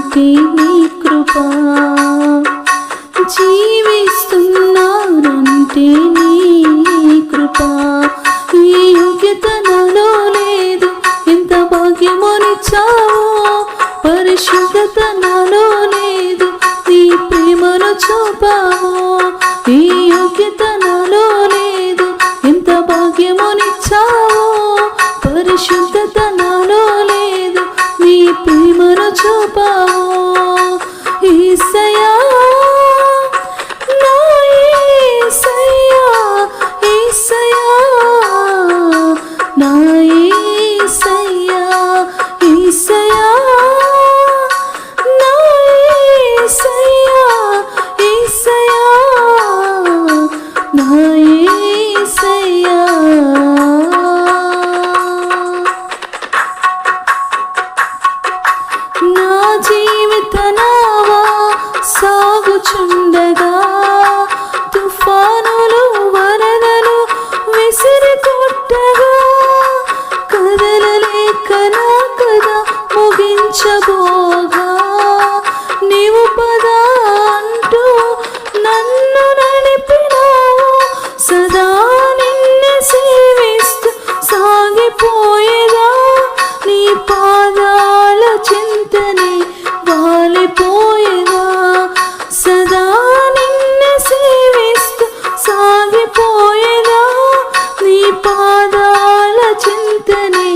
నాకే నీ కృపా, జీవిస్తున్నానంటే నీ కృపా. ఈ యోగ్యత నాలో లేదు, ఎంత భాగ్యమునిచ్చావో. పరిశుద్ధత నాలో లేదు, నీ ప్రేమను చూపావో. ఈ యోగ్యత నాలో లేదు, ఎంత భాగ్యమునిచ్చావో. పరిశుద్ధత నాలో లేదు, నీ ప్రేమను చూపావో. యేసయ్యా నా యేసయ్యా, యేసయ్యా నా యేసయ్యా, యేసయ్యా నా యేసయ్యా, యేసయ్యా నా యేసయ్యా. నా జీవిత నావా సాగుచుండగా తుఫానులు వరదలు విసిరి కొట్టగా, కదలలేక నా కథ ముగించబోగా, నీవు పద అంటూ నన్ను నడిపినావు. సదా నిన్నే సేవిస్తూ సాగిపోయేదా, నీ పాదాల చింతనే వాలిపోయేదా. సదా నిన్నే సేవిస్తూ సాగిపోయేదా, నీ పాదాల చింతనే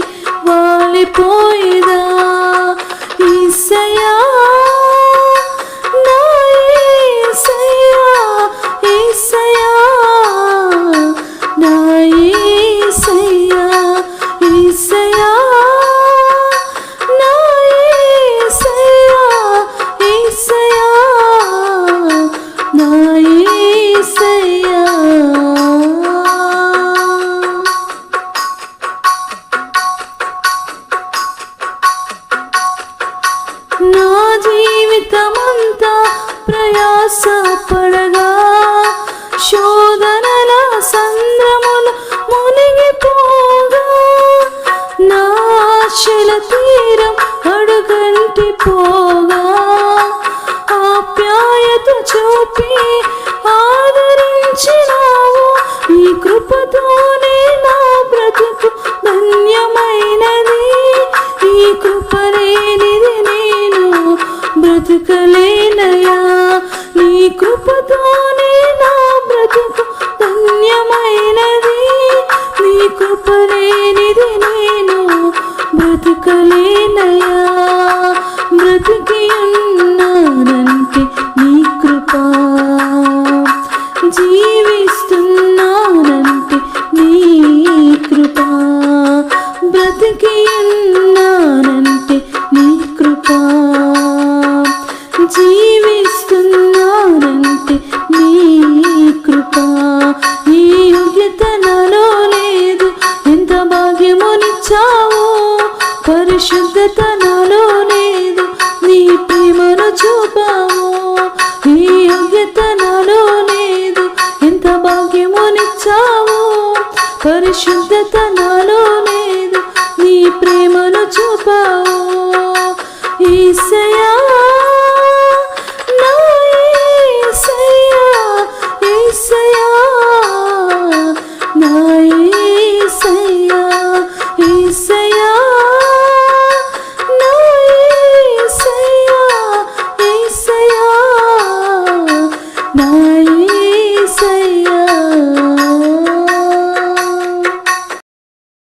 వాలిపోయేదా. యేసయ్యా నా యేసయ్యా, యేసయ్యా నా యేసయ్యా, యేసయ్యా నా యేసయ్యా, యేసయ్యా నా యేసయ్యా. నా జీవితమంతా ప్రయాస పడగా, శోధనల సంద్రముల మునిగిపోగా, నా ఆశల తీరం అడుగంటి పోగా, ఆప్యాయత చూపి ఆదరించినావు. నీ కృపతోనే నా బ్రతుకు ధన్యమైనది, నీ కృప లేనిది నేను బ్రతుకలేనయా. నీ కృప